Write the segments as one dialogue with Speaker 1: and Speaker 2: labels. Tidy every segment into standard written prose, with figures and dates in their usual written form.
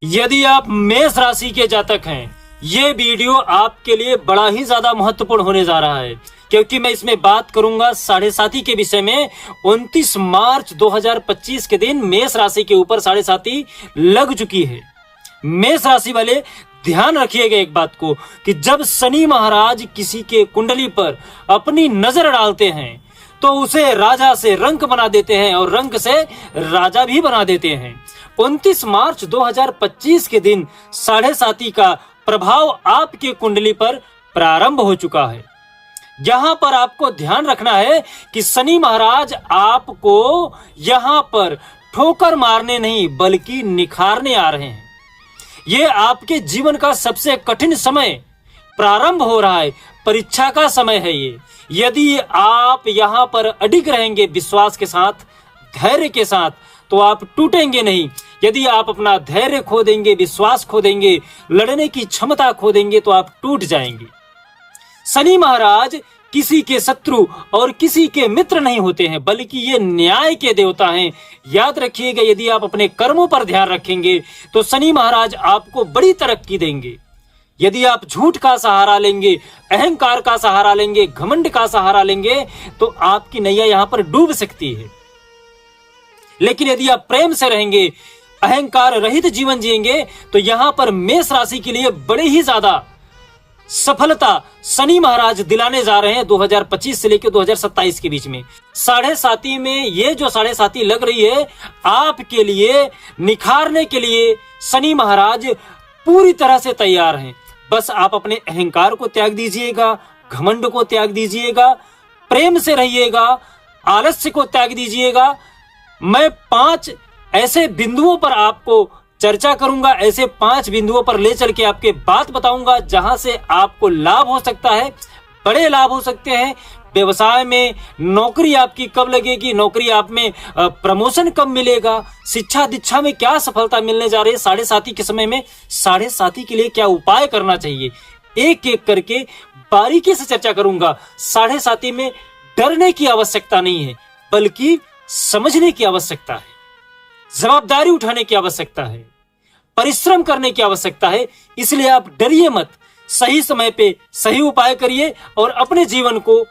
Speaker 1: यदि आप मेष राशि के जातक हैं, ये वीडियो आपके लिए बड़ा ही ज्यादा महत्वपूर्ण होने जा रहा है, क्योंकि मैं इसमें बात करूंगा साढ़े साती के विषय में। 29 मार्च 2025 के दिन मेष राशि के ऊपर साढ़े साती लग चुकी है। मेष राशि वाले ध्यान रखिएगा एक बात को कि जब शनि महाराज किसी के कुंडली पर अपनी नजर डालते हैं तो उसे राजा से रंक बना देते हैं और रंक से राजा भी बना देते हैं। 29 मार्च 2025 के दिन साढ़े साती का प्रभाव आपके कुंडली पर प्रारंभ हो चुका है। यहाँ पर आपको ध्यान रखना है कि शनि महाराज आपको यहाँ पर ठोकर मारने नहीं बल्कि निखारने आ रहे हैं। ये आपके जीवन का सबसे कठिन समय प्रारंभ हो रहा है, परीक्षा का समय है ये। यदि आप यहाँ पर अडिग रहेंगे विश्वास के साथ, धैर्य के साथ, तो आप टूटेंगे नहीं। यदि आप अपना धैर्य खो देंगे, विश्वास खो देंगे, लड़ने की क्षमता खो देंगे तो आप टूट जाएंगे। शनि महाराज किसी के शत्रु और किसी के मित्र नहीं होते हैं, बल्कि ये न्याय के देवता हैं। याद रखिएगा, यदि आप अपने कर्मों पर ध्यान रखेंगे तो शनि महाराज आपको बड़ी तरक्की देंगे। यदि आप झूठ का सहारा लेंगे, अहंकार का सहारा लेंगे, घमंड का सहारा लेंगे तो आपकी नैया यहां पर डूब सकती है। लेकिन यदि आप प्रेम से रहेंगे, अहंकार रहित जीवन जिएंगे तो यहां पर मेष राशि के लिए बड़े ही ज्यादा सफलता शनि महाराज दिलाने जा रहे हैं 2025 से लेकर 2027 के बीच में। साढ़े साती में ये जो साढ़े साती लग रही है आपके लिए निखारने के लिए शनि महाराज पूरी तरह से तैयार हैं। बस आप अपने अहंकार को त्याग दीजिएगा, घमंड को त्याग दीजिएगा, प्रेम से रहिएगा, आलस्य को त्याग दीजिएगा। मैं 5 ऐसे बिंदुओं पर आपको चर्चा करूंगा, ऐसे 5 बिंदुओं पर ले चल के आपके बात बताऊंगा जहां से आपको लाभ हो सकता है, बड़े लाभ हो सकते हैं। व्यवसाय में नौकरी आपकी कब लगेगी, नौकरी आप में प्रमोशन कब मिलेगा, शिक्षा दीक्षा में क्या सफलता मिलने जा रही है साढ़े साती के समय में, साढ़े साती के लिए क्या उपाय करना चाहिए, एक एक करके बारीकी से चर्चा करूंगा। साढ़े साती में डरने की आवश्यकता नहीं है, बल्कि समझने की आवश्यकता है, जवाबदारी उठाने की आवश्यकता है, परिश्रम करने की आवश्यकता है। इसलिए आप डरिए मत, सही समय पे सही उपाय करिए और अपने जीवन को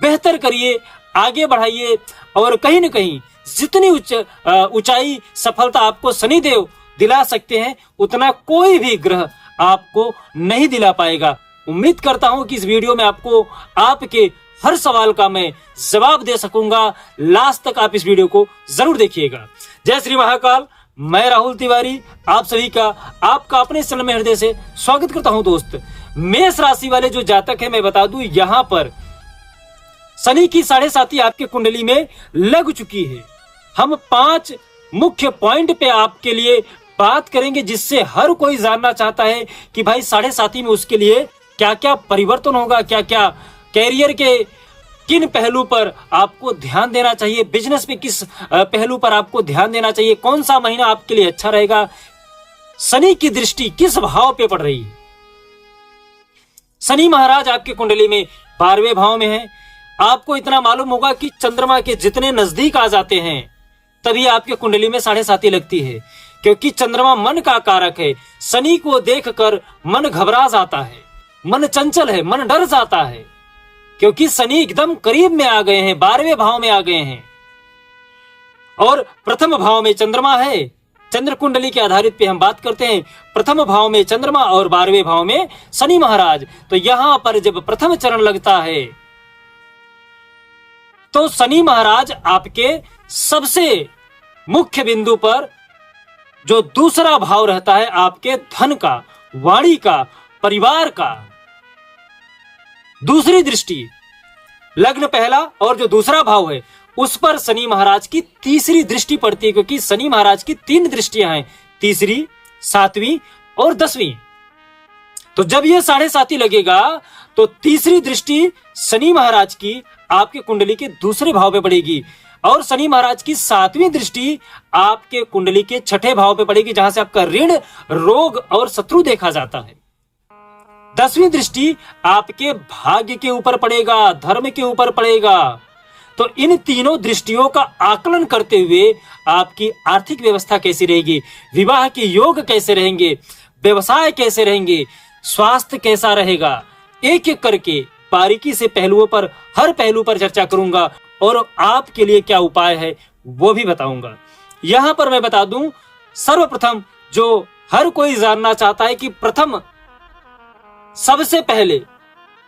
Speaker 1: बेहतर करिए, आगे बढ़ाइए। और कहीं न कहीं जितनी ऊंचाई सफलता आपको शनिदेव दिला सकते हैं उतना कोई भी ग्रह आपको नहीं दिला पाएगा। उम्मीद करता हूं कि इस वीडियो में आपको आपके हर सवाल का मैं जवाब दे सकूंगा। लास्ट तक आप इस वीडियो को जरूर देखिएगा। जय श्री महाकाल। मैं राहुल तिवारी आप सभी का आपका अपने चैनल में हृदय से स्वागत करता हूं। दोस्त, मेष राशि वाले जो जातक है मैं बता दूं, यहां पर शनि की साढ़े साती आपके कुंडली में लग चुकी है। हम 5 मुख्य पॉइंट पे आपके लिए बात करेंगे जिससे हर कोई जानना चाहता है कि भाई साढ़े साती में उसके लिए क्या क्या परिवर्तन होगा, क्या क्या कैरियर के किन पहलू पर आपको ध्यान देना चाहिए, बिजनेस में किस पहलू पर आपको ध्यान देना चाहिए, कौन सा महीना आपके लिए अच्छा रहेगा, शनि की दृष्टि किस भाव पे पड़ रही है। शनि महाराज आपके कुंडली में 12वें भाव में है। आपको इतना मालूम होगा कि चंद्रमा के जितने नजदीक आ जाते हैं तभी आपके कुंडली में साढ़े साती लगती है, क्योंकि चंद्रमा मन का कारक है। शनि को देखकर मन घबरा जाता है, मन चंचल है, मन डर जाता है, क्योंकि शनि एकदम करीब में आ गए हैं, 12वें भाव में आ गए हैं और प्रथम भाव में चंद्रमा है। चंद्र कुंडली के आधारित पे हम बात करते हैं। प्रथम भाव में चंद्रमा और 12वें भाव में शनि महाराज। तो यहां पर जब प्रथम चरण लगता है तो शनि महाराज आपके सबसे मुख्य बिंदु पर जो दूसरा भाव रहता है आपके धन का, वाणी का, परिवार का, दूसरी दृष्टि, लग्न पहला और जो दूसरा भाव है उस पर शनि महाराज की तीसरी दृष्टि पड़ती है, क्योंकि शनि महाराज की 3 दृष्टियां हैं, तीसरी, 7वीं और 10वीं। तो जब ये साढ़े साती लगेगा तो तीसरी दृष्टि शनि महाराज की आपके कुंडली के दूसरे भाव पे पड़ेगी और शनि महाराज की 7वीं दृष्टि आपके कुंडली के 6ठे भाव पे पड़ेगी, जहां से आपका ऋण, रोग और शत्रु देखा जाता है। 10वीं दृष्टि आपके भाग्य के ऊपर पड़ेगा, धर्म के ऊपर पड़ेगा, तो इन तीनों दृष्टियों का आकलन करते हुए आपकी आर्थिक व्यवस्था कैसी रहेगी, विवाह के योग कैसे रहेंगे, व्यवसाय कैसे रहेंगे, स्वास्थ्य कैसा रहेगा, एक एक करके बारीकी से पहलुओं पर, हर पहलू पर चर्चा करूंगा और आपके लिए क्या उपाय है वो भी बताऊंगा। यहां पर मैं बता दूं, सर्वप्रथम जो हर कोई जानना चाहता है कि प्रथम सबसे पहले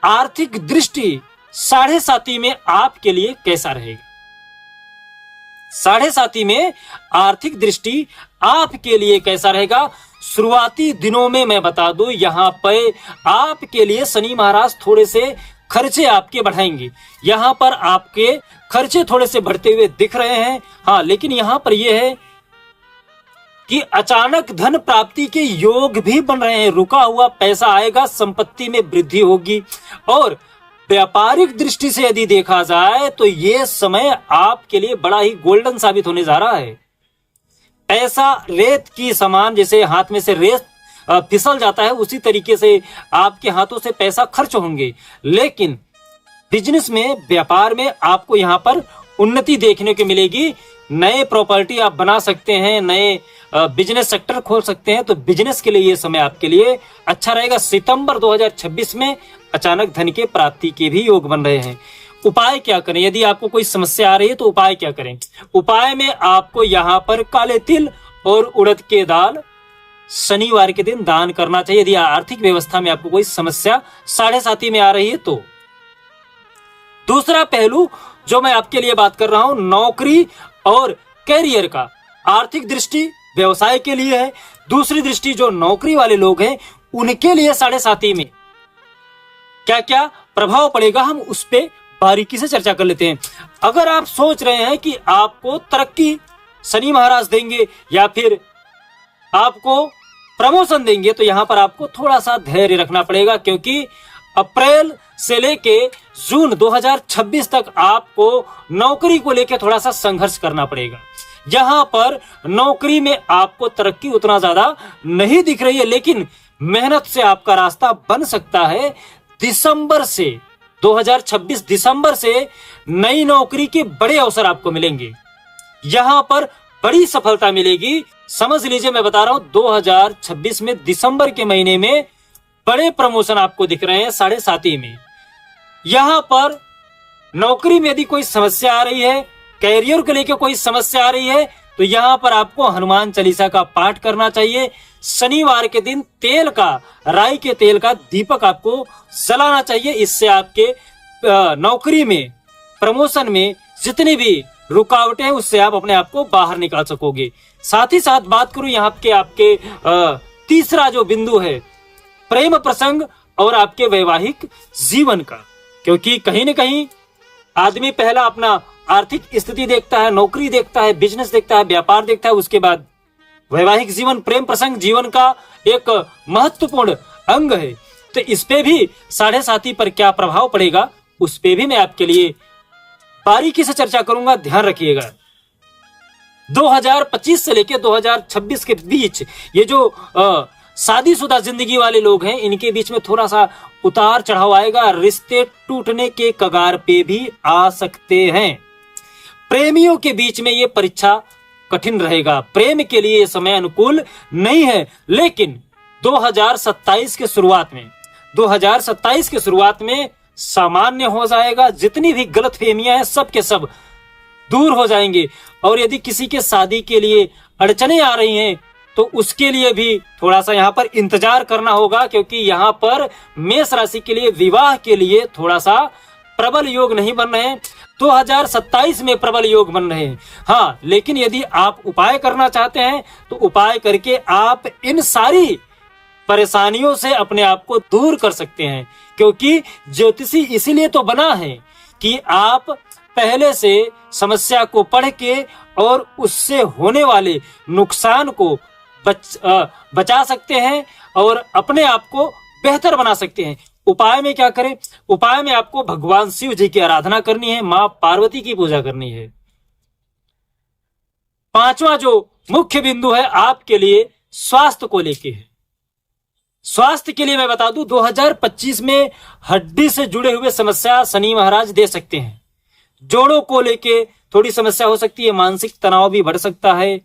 Speaker 1: आर्थिक दृष्टि साढ़े साती में आपके लिए कैसा रहेगा। साढ़े साती में आर्थिक दृष्टि आपके लिए कैसा रहेगा। शुरुआती दिनों में मैं बता दूं, यहां पर आपके लिए शनि महाराज थोड़े से खर्चे आपके बढ़ाएंगे। यहां पर आपके खर्चे थोड़े से बढ़ते हुए दिख रहे हैं। हाँ, लेकिन यहां पर यह है कि अचानक धन प्राप्ति के योग भी बन रहे हैं। रुका हुआ पैसा आएगा, संपत्ति में वृद्धि होगी। और व्यापारिक दृष्टि से यदि देखा जाए तो यह समय आपके लिए बड़ा ही गोल्डन साबित होने जा रहा है। पैसा रेत की समान, जैसे हाथ में से रेत फिसल जाता है, उसी तरीके से आपके हाथों से पैसा खर्च होंगे। लेकिन बिजनेस में, व्यापार में आपको यहां पर उन्नति देखने को मिलेगी। नए प्रॉपर्टी आप बना सकते हैं, नए बिजनेस सेक्टर खोल सकते हैं। तो बिजनेस के लिए ये समय आपके लिए अच्छा रहेगा। सितंबर 2026 में अचानक धन के प्राप्ति के भी योग बन रहे हैं। उपाय क्या करें, यदि आपको कोई समस्या आ रही है तो उपाय क्या करें। उपाय में आपको यहाँ पर काले तिल और उड़द के दाल शनिवार के दिन दान करना चाहिए, यदि आर्थिक व्यवस्था में आपको कोई समस्या साढ़े साती में आ रही है तो। दूसरा पहलू जो मैं आपके लिए बात कर रहा हूं, नौकरी और कैरियर का। आर्थिक दृष्टि व्यवसाय के लिए है, दूसरी दृष्टि जो नौकरी वाले लोग हैं उनके लिए साढ़े साती में क्या क्या प्रभाव पड़ेगा, हम उस पर बारीकी से चर्चा कर लेते हैं। अगर आप सोच रहे हैं कि आपको तरक्की शनि महाराज देंगे या फिर आपको प्रमोशन देंगे, तो यहां पर आपको थोड़ा सा धैर्य रखना पड़ेगा, क्योंकि अप्रैल से लेके जून 2026 तक आपको नौकरी को लेकर थोड़ा सा संघर्ष करना पड़ेगा। जहां पर नौकरी में आपको तरक्की उतना ज्यादा नहीं दिख रही है, लेकिन मेहनत से आपका रास्ता बन सकता है। दिसंबर से 2026 दिसंबर से नई नौकरी के बड़े अवसर आपको मिलेंगे, यहां पर बड़ी सफलता मिलेगी। समझ लीजिए, मैं बता रहा हूं 2026 में दिसंबर के महीने में बड़े प्रमोशन आपको दिख रहे हैं साढ़े साती में। यहां पर नौकरी में यदि कोई समस्या आ रही है, कैरियर को लेकर कोई समस्या आ रही है, तो यहां पर आपको हनुमान चालीसा का पाठ करना चाहिए। शनिवार के दिन तेल का, राई के तेल का दीपक आपको जलाना चाहिए। इससे आपके नौकरी में, प्रमोशन में जितनी भी रुकावटें हैं उससे आप अपने आप को बाहर निकाल सकोगे। साथ ही साथ बात करूं यहाँ के आपके तीसरा जो बिंदु है, प्रेम प्रसंग और आपके वैवाहिक जीवन का, क्योंकि कहीं न कहीं आदमी पहला अपना आर्थिक स्थिति देखता है, नौकरी देखता है, बिजनेस देखता है, व्यापार देखता है, उसके बाद वैवाहिक जीवन, प्रेम प्रसंग जीवन का एक महत्वपूर्ण अंग है। तो इस पे भी साढ़े साती पर क्या प्रभाव पड़ेगा, उस पे भी मैं आपके लिए बारीकी से चर्चा करूंगा, ध्यान रखिएगा। 2025 से लेकर 2026 के बीच ये जो शादीशुदा जिंदगी वाले लोग हैं, इनके बीच में थोड़ा सा उतार चढ़ाव आएगा, रिश्ते टूटने के कगार पे भी आ सकते हैं। प्रेमियों के बीच में ये परीक्षा कठिन रहेगा, प्रेम के लिए ये समय अनुकूल नहीं है। लेकिन 2027 के शुरुआत में सामान्य हो जाएगा। जितनी भी गलतफहमियां हैं सब के सब दूर हो जाएंगे। और यदि किसी के शादी के लिए अड़चने आ रही हैं तो उसके लिए भी थोड़ा सा यहाँ पर इंतजार करना होगा, क्योंकि यहाँ पर मेष राशि के लिए विवाह के लिए थोड़ा सा प्रबल योग नहीं बन रहे हैं। 2027 में प्रबल योग बन रहे हैं। हाँ, लेकिन यदि आप उपाय करना चाहते हैं तो उपाय करके आप इन सारी परेशानियों से अपने आप को दूर कर सकते हैं, क्योंकि ज्योतिषी इसीलिए तो बना है कि आप पहले से समस्या को पढ़ के और उससे होने वाले नुकसान को बचा सकते हैं और अपने आप को बेहतर बना सकते हैं। उपाय में क्या करें? उपाय में आपको भगवान शिव जी की आराधना करनी है, मां पार्वती की पूजा करनी है। पांचवा जो मुख्य बिंदु है आपके लिए स्वास्थ्य को लेके है। स्वास्थ्य के लिए मैं बता दूं 2025 में हड्डी से जुड़े हुए समस्या शनि महाराज दे सकते हैं। जोड़ों को लेके थोड़ी समस्या हो सकती है, मानसिक तनाव भी बढ़ सकता है,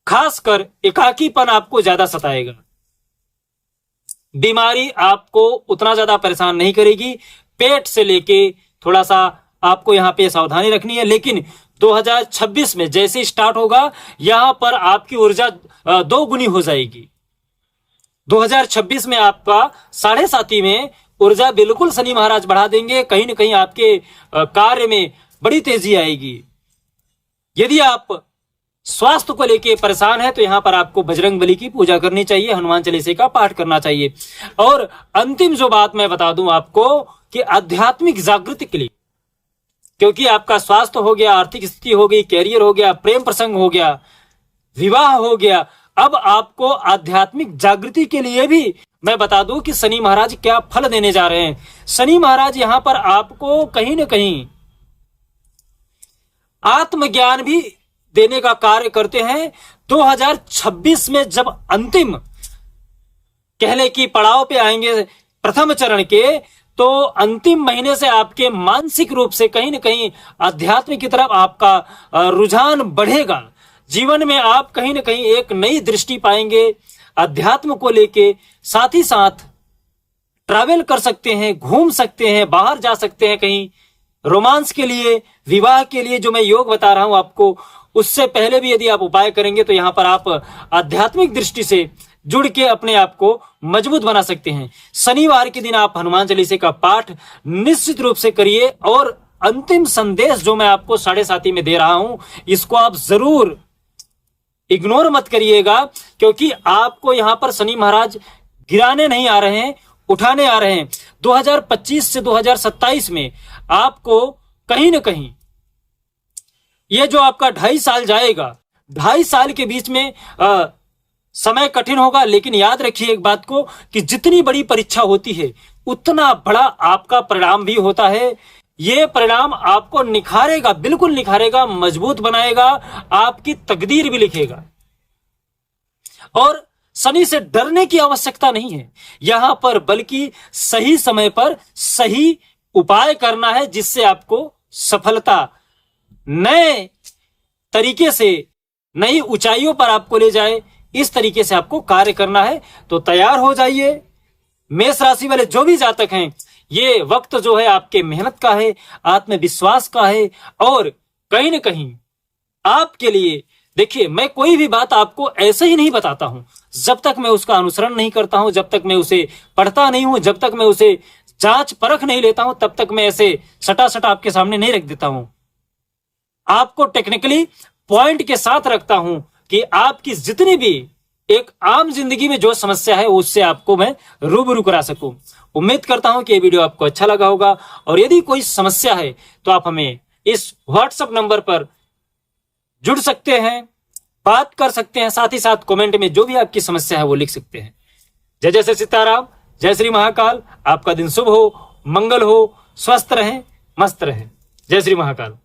Speaker 1: खासकर एकाकीपन आपको ज्यादा सताएगा। बीमारी आपको उतना ज्यादा परेशान नहीं करेगी। पेट से लेके थोड़ा सा आपको यहां पे सावधानी रखनी है, लेकिन 2026 में जैसे स्टार्ट होगा यहां पर आपकी ऊर्जा 2 गुनी हो जाएगी। 2026 में आपका 7.5 में ऊर्जा बिल्कुल शनि महाराज बढ़ा देंगे। कहीं ना कहीं आपके कार्य में बड़ी तेजी आएगी। यदि आप स्वास्थ्य को लेके परेशान है तो यहां पर आपको बजरंग बली की पूजा करनी चाहिए, हनुमान चालीसा का पाठ करना चाहिए। और अंतिम जो बात मैं बता दूं आपको कि आध्यात्मिक जागृति के लिए, क्योंकि आपका स्वास्थ्य हो गया, आर्थिक स्थिति हो गई, कैरियर हो गया, प्रेम प्रसंग हो गया, विवाह हो गया, अब आपको आध्यात्मिक जागृति के लिए भी मैं बता दूं कि शनि महाराज क्या फल देने जा रहे हैं। शनि महाराज यहां पर आपको कहीं ना कहीं आत्मज्ञान भी देने का कार्य करते हैं। 2026 में जब अंतिम कहले की पड़ाव पे आएंगे प्रथम चरण के, तो अंतिम महीने से आपके मानसिक रूप से कहीं ना कहीं अध्यात्म की तरफ आपका रुझान बढ़ेगा। जीवन में आप कहीं ना कहीं एक नई दृष्टि पाएंगे अध्यात्म को लेके। साथ ही साथ ट्रैवल कर सकते हैं, घूम सकते हैं, बाहर जा सकते हैं कहीं रोमांस के लिए, विवाह के लिए जो मैं योग बता रहा हूं आपको, उससे पहले भी यदि आप उपाय करेंगे तो यहां पर आप आध्यात्मिक दृष्टि से जुड़ के अपने आप को मजबूत बना सकते हैं। शनिवार के दिन आप हनुमान चालीसा का पाठ निश्चित रूप से करिए। और अंतिम संदेश जो मैं आपको 7.5 में दे रहा हूं, इसको आप जरूर इग्नोर मत करिएगा, क्योंकि आपको यहां पर शनि महाराज गिराने नहीं आ रहे हैं, उठाने आ रहे हैं। 2025 से 2027 में आपको कहीं ना कहीं ये जो आपका 2.5 साल जाएगा, 2.5 साल के बीच में समय कठिन होगा। लेकिन याद रखिए एक बात को कि जितनी बड़ी परीक्षा होती है उतना बड़ा आपका परिणाम भी होता है। ये परिणाम आपको निखारेगा, बिल्कुल निखारेगा, मजबूत बनाएगा, आपकी तकदीर भी लिखेगा। और शनि से डरने की आवश्यकता नहीं है यहां पर, बल्कि सही समय पर सही उपाय करना है जिससे आपको सफलता नए तरीके से नई ऊंचाइयों पर आपको ले जाए। इस तरीके से आपको कार्य करना है, तो तैयार हो जाइए। मेष राशि वाले जो भी जातक हैं, ये वक्त जो है आपके मेहनत का है, आत्मविश्वास का है, और कहीं ना कहीं आपके लिए देखिए, मैं कोई भी बात आपको ऐसे ही नहीं बताता हूं जब तक मैं उसका अनुसरण नहीं करता हूं, जब तक मैं उसे पढ़ता नहीं हूं, जब तक मैं उसे जांच परख नहीं लेता हूं, तब तक मैं ऐसे सटा सटा आपके सामने नहीं रख देता हूं। आपको टेक्निकली पॉइंट के साथ रखता हूं कि आपकी जितनी भी एक आम जिंदगी में जो समस्या है उससे आपको मैं रूबरू करा सकूं। उम्मीद करता हूं कि ये वीडियो आपको अच्छा लगा होगा, और यदि कोई समस्या है तो आप हमें इस व्हाट्सएप नंबर पर जुड़ सकते हैं, बात कर सकते हैं। साथ ही साथ कमेंट में जो भी आपकी समस्या है वो लिख सकते हैं। जय जय श्री सीताराम, जय श्री महाकाल। आपका दिन शुभ हो, मंगल हो, स्वस्थ रहें, मस्त रहें। जय श्री महाकाल।